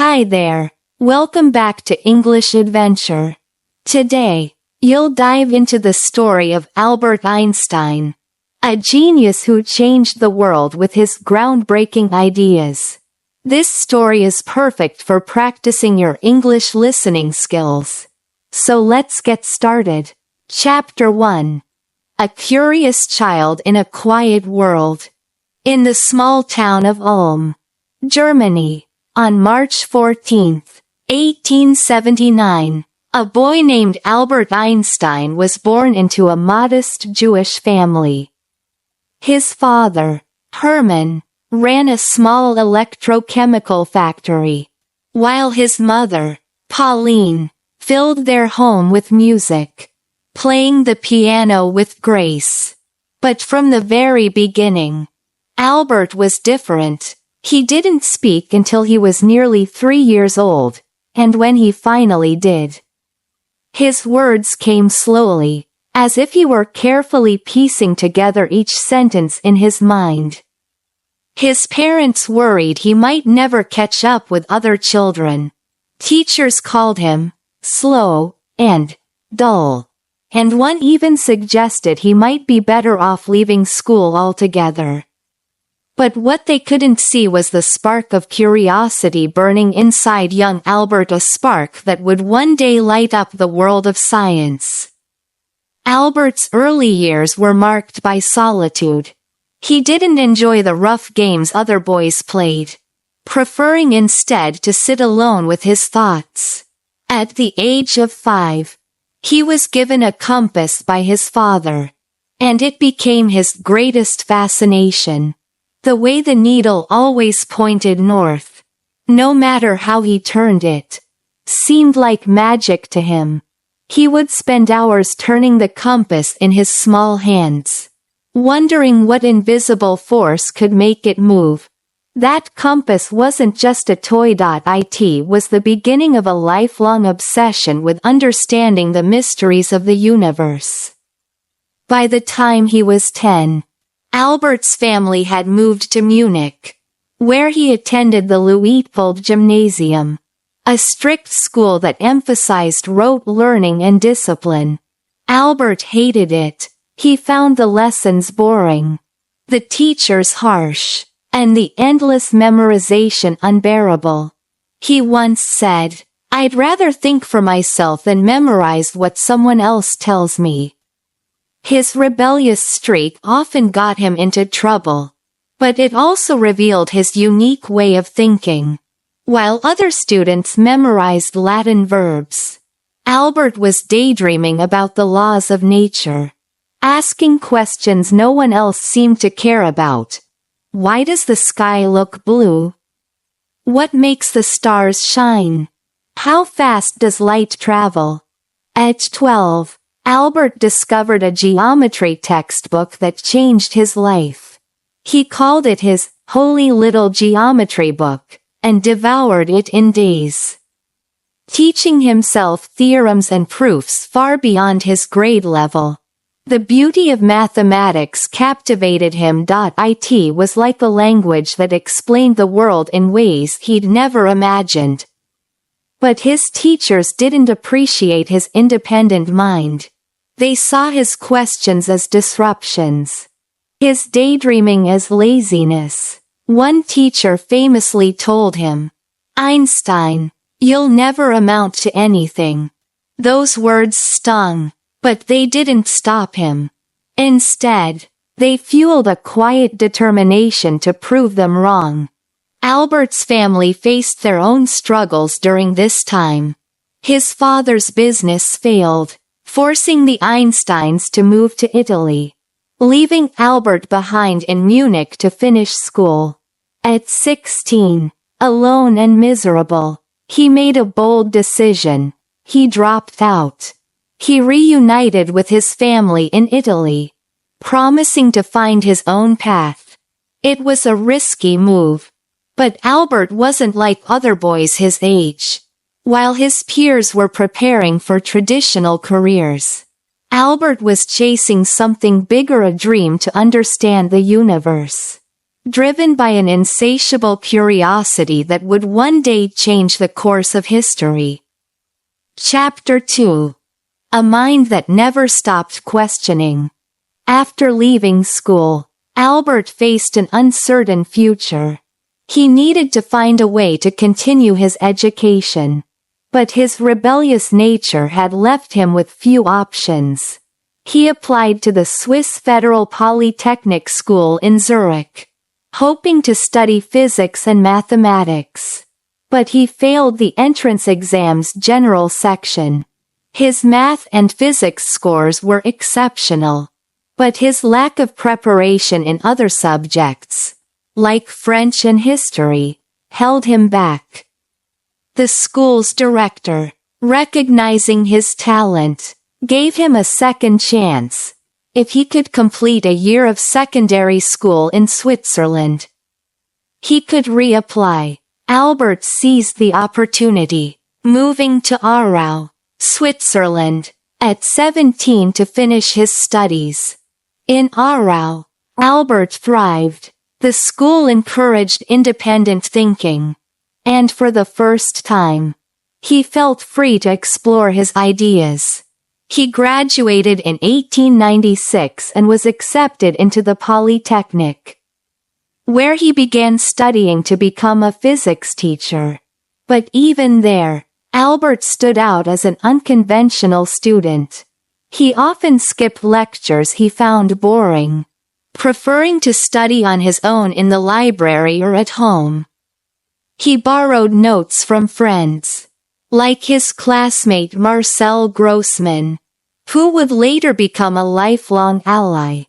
Hi there. Welcome back to English Adventure. Today, you'll dive into the story of Albert Einstein, a genius who changed the world with his groundbreaking ideas. This story is perfect for practicing your English listening skills. So let's get started. Chapter 1. A curious child in a quiet world. In the small town of Ulm, Germany, on March 14, 1879, a boy named Albert Einstein was born into a modest Jewish family. His father, Hermann, ran a small electrochemical factory, while his mother, Pauline, filled their home with music, playing the piano with grace. But from the very beginning, Albert was different. He didn't speak until he was nearly 3 years old, and when he finally did, his words came slowly, as if he were carefully piecing together each sentence in his mind. His parents worried he might never catch up with other children. Teachers called him slow and dull, and one even suggested he might be better off leaving school altogether. But what they couldn't see was the spark of curiosity burning inside young Albert, a spark that would one day light up the world of science. Albert's early years were marked by solitude. He didn't enjoy the rough games other boys played, preferring instead to sit alone with his thoughts. At the age of 5, he was given a compass by his father, and it became his greatest fascination. The way the needle always pointed north, no matter how he turned it, seemed like magic to him. He would spend hours turning the compass in his small hands, wondering what invisible force could make it move. That compass wasn't just a toy. It was the beginning of a lifelong obsession with understanding the mysteries of the universe. By the time he was 10, Albert's family had moved to Munich, where he attended the Luitpold Gymnasium, a strict school that emphasized rote learning and discipline. Albert hated it. He found the lessons boring, the teachers harsh, and the endless memorization unbearable. He once said, "I'd rather think for myself than memorize what someone else tells me." His rebellious streak often got him into trouble, but it also revealed his unique way of thinking. While other students memorized Latin verbs, Albert was daydreaming about the laws of nature, asking questions no one else seemed to care about. Why does the sky look blue? What makes the stars shine? How fast does light travel? At 12, Albert discovered a geometry textbook that changed his life. He called it his holy little geometry book, and devoured it in days, teaching himself theorems and proofs far beyond his grade level. The beauty of mathematics captivated him. It was like a language that explained the world in ways he'd never imagined. But his teachers didn't appreciate his independent mind. They saw his questions as disruptions, his daydreaming as laziness. One teacher famously told him, "Einstein, you'll never amount to anything." Those words stung, but they didn't stop him. Instead, they fueled a quiet determination to prove them wrong. Albert's family faced their own struggles during this time. His father's business failed, forcing the Einsteins to move to Italy, leaving Albert behind in Munich to finish school. At 16, alone and miserable, he made a bold decision. He dropped out. He reunited with his family in Italy, promising to find his own path. It was a risky move, but Albert wasn't like other boys his age. While his peers were preparing for traditional careers, Albert was chasing something bigger, a dream to understand the universe. driven by an insatiable curiosity that would one day change the course of history. Chapter 2. A mind that never stopped questioning. After leaving school, Albert faced an uncertain future. He needed to find a way to continue his education. But his rebellious nature had left him with few options. He applied to the Swiss Federal Polytechnic School in Zurich, hoping to study physics and mathematics. But he failed the entrance exam's general section. His math and physics scores were exceptional. But his lack of preparation in other subjects, like French and history, held him back. The school's director, recognizing his talent, gave him a second chance, if he could complete a year of secondary school in Switzerland. He could reapply. Albert seized the opportunity, moving to Aarau, Switzerland, at 17 to finish his studies. In Aarau, Albert thrived. The school encouraged independent thinking. And for the first time, he felt free to explore his ideas. He graduated in 1896 and was accepted into the Polytechnic, where he began studying to become a physics teacher. But even there, Albert stood out as an unconventional student. He often skipped lectures he found boring, preferring to study on his own in the library or at home. He borrowed notes from friends, like his classmate Marcel Grossman, who would later become a lifelong ally.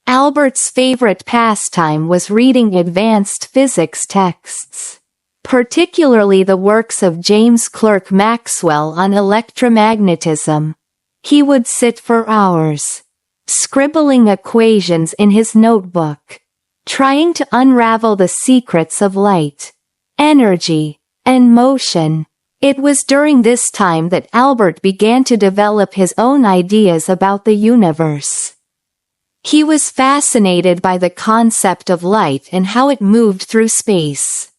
Albert's favorite pastime was reading advanced physics texts, particularly the works of James Clerk Maxwell on electromagnetism. He would sit for hours, scribbling equations in his notebook, trying to unravel the secrets of light, energy, and motion. It was during this time that Albert began to develop his own ideas about the universe. He was fascinated by the concept of light and how it moved through space.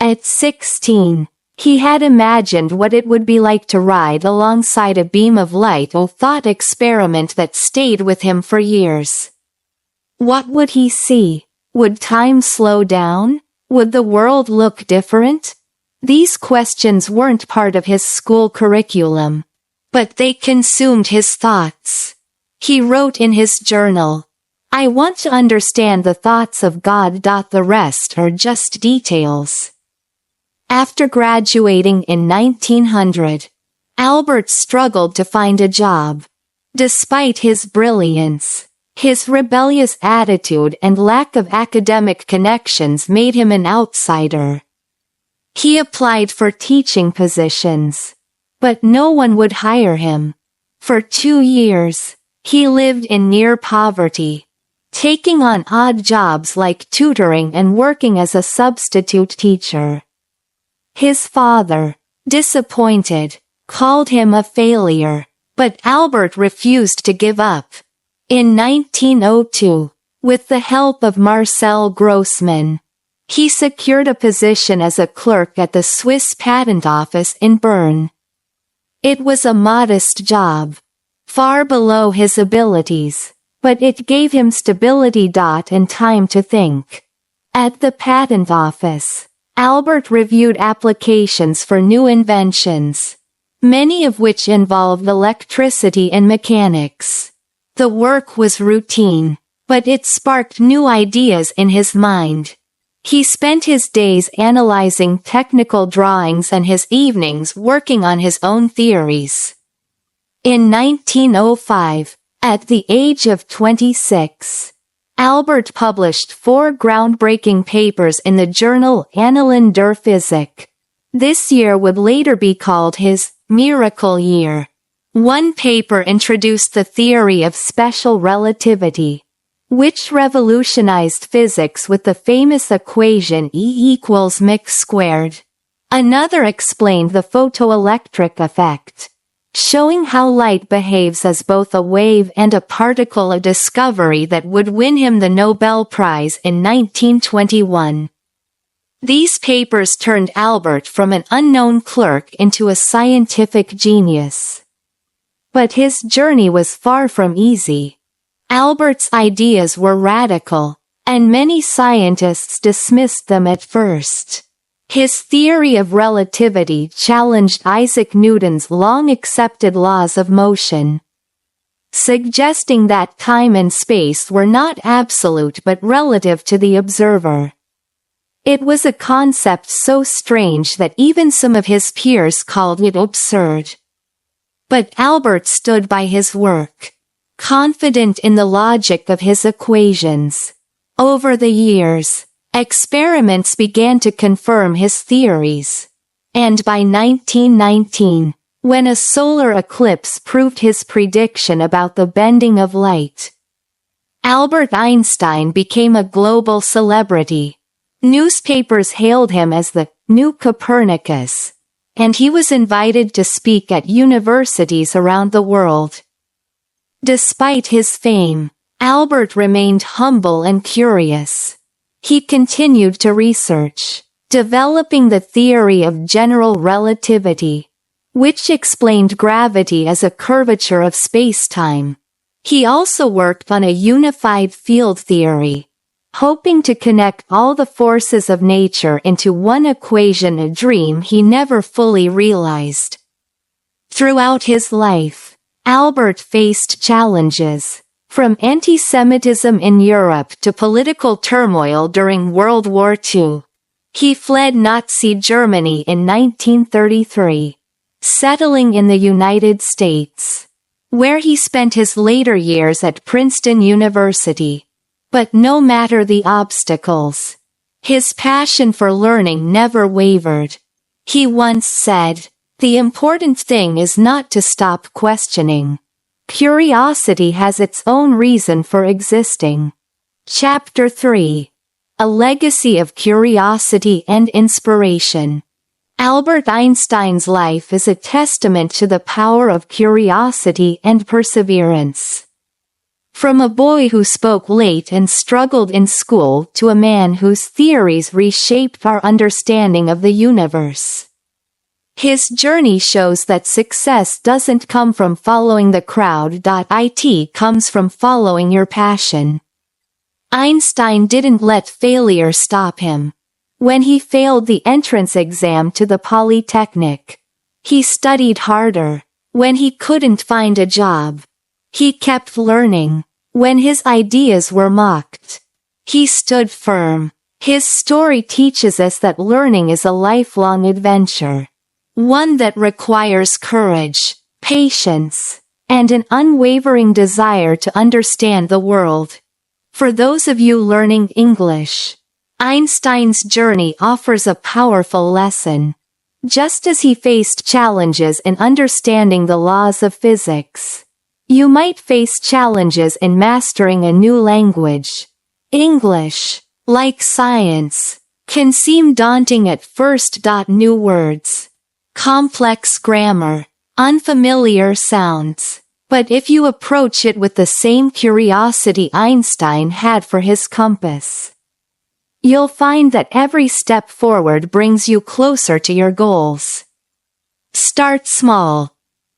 At 16, he had imagined what it would be like to ride alongside a beam of light, a thought experiment that stayed with him for years. What would he see? Would time slow down? Would the world look different? These questions weren't part of his school curriculum, but they consumed his thoughts. He wrote in his journal, "I want to understand the thoughts of God. The rest are just details." After graduating in 1900, Albert struggled to find a job. Despite his brilliance, his rebellious attitude and lack of academic connections made him an outsider. He applied for teaching positions, but no one would hire him. For 2 years, he lived in near poverty, taking on odd jobs like tutoring and working as a substitute teacher. His father, disappointed, called him a failure, but Albert refused to give up. In 1902, with the help of Marcel Grossman, he secured a position as a clerk at the Swiss Patent Office in Bern. It was a modest job, far below his abilities, but it gave him stability and time to think. At the Patent Office, Albert reviewed applications for new inventions, many of which involved electricity and mechanics. The work was routine, but it sparked new ideas in his mind. He spent his days analyzing technical drawings and his evenings working on his own theories. In 1905, at the age of 26, Albert published 4 groundbreaking papers in the journal Annalen der Physik. This year would later be called his miracle year. One paper introduced the theory of special relativity, which revolutionized physics with the famous equation E=mc². Another explained the photoelectric effect, showing how light behaves as both a wave and a particle, a discovery that would win him the Nobel Prize in 1921. These papers turned Albert from an unknown clerk into a scientific genius. But his journey was far from easy. Albert's ideas were radical, and many scientists dismissed them at first. His theory of relativity challenged Isaac Newton's long-accepted laws of motion, suggesting that time and space were not absolute but relative to the observer. It was a concept so strange that even some of his peers called it absurd. But Albert stood by his work, confident in the logic of his equations. Over the years, experiments began to confirm his theories. And by 1919, when a solar eclipse proved his prediction about the bending of light, Albert Einstein became a global celebrity. Newspapers hailed him as the new Copernicus, and he was invited to speak at universities around the world. Despite his fame, Albert remained humble and curious. He continued to research, developing the theory of general relativity, which explained gravity as a curvature of spacetime. He also worked on a unified field theory, hoping to connect all the forces of nature into one equation, a dream he never fully realized. Throughout his life, Albert faced challenges, from anti-Semitism in Europe to political turmoil during World War II. He fled Nazi Germany in 1933, settling in the United States, where he spent his later years at Princeton University. But no matter the obstacles, his passion for learning never wavered. He once said, "The important thing is not to stop questioning. Curiosity has its own reason for existing." Chapter 3. A Legacy of Curiosity and Inspiration. Albert Einstein's life is a testament to the power of curiosity and perseverance. From a boy who spoke late and struggled in school to a man whose theories reshaped our understanding of the universe, his journey shows that success doesn't come from following the crowd. It comes from following your passion. Einstein didn't let failure stop him. When he failed the entrance exam to the Polytechnic, he studied harder. When he couldn't find a job, he kept learning. When his ideas were mocked, he stood firm. His story teaches us that learning is a lifelong adventure, one that requires courage, patience, and an unwavering desire to understand the world. For those of you learning English, Einstein's journey offers a powerful lesson. Just as he faced challenges in understanding the laws of physics, you might face challenges in mastering a new language. English, like science, can seem daunting at first. New words, complex grammar, unfamiliar sounds. But if you approach it with the same curiosity Einstein had for his compass, you'll find that every step forward brings you closer to your goals. Start small.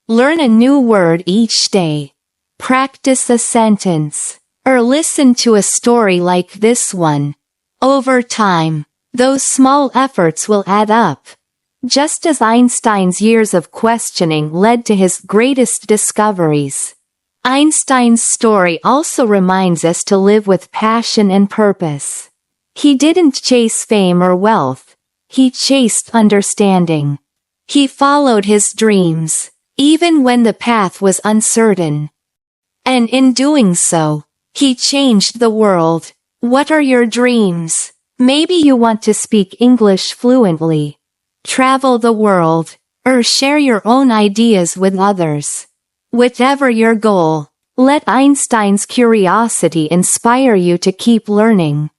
Learn a new word each day. Practice a sentence, or listen to a story like this one. Over time, those small efforts will add up. Just as Einstein's years of questioning led to his greatest discoveries, Einstein's story also reminds us to live with passion and purpose. He didn't chase fame or wealth. He chased understanding. He followed his dreams, even when the path was uncertain. And in doing so, he changed the world. What are your dreams? Maybe you want to speak English fluently, travel the world, or share your own ideas with others. Whatever your goal, let Einstein's curiosity inspire you to keep learning,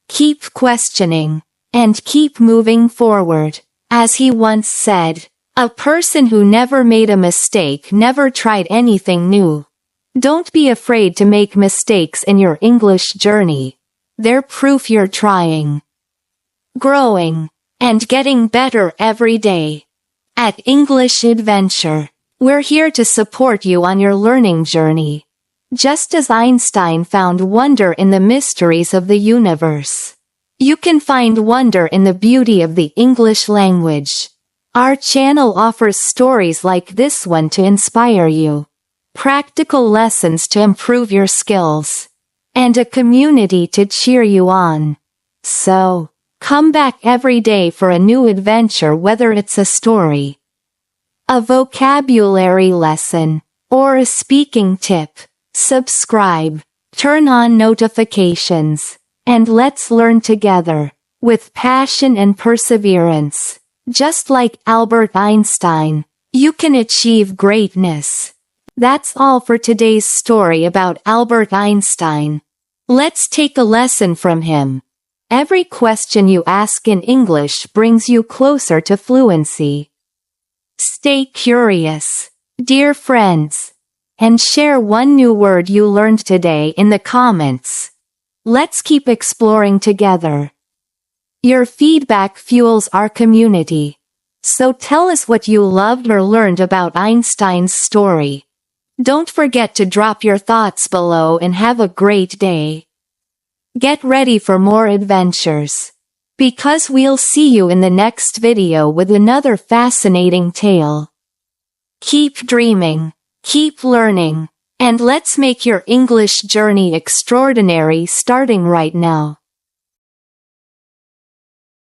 keep questioning, and keep moving forward. As he once said, A person who never made a mistake never tried anything new. Don't be afraid to make mistakes in your English journey. They're proof you're trying, growing, and getting better every day. At English Adventure, we're here to support you on your learning journey. Just as Einstein found wonder in the mysteries of the universe, you can find wonder in the beauty of the English language. Our channel offers stories like this one to inspire you, practical lessons to improve your skills, and a community to cheer you on. So, come back every day for a new adventure, whether it's a story, a vocabulary lesson, or a speaking tip. Subscribe, turn on notifications, and let's learn together, with passion and perseverance. Just like Albert Einstein, you can achieve greatness. That's all for today's story about Albert Einstein. Let's take a lesson from him. Every question you ask in English brings you closer to fluency. Stay curious, dear friends, and share one new word you learned today in the comments. Let's keep exploring together. Your feedback fuels our community. So tell us what you loved or learned about Einstein's story. Don't forget to drop your thoughts below and have a great day. Get ready for more adventures, because we'll see you in the next video with another fascinating tale. Keep dreaming, keep learning, and let's make your English journey extraordinary starting right now.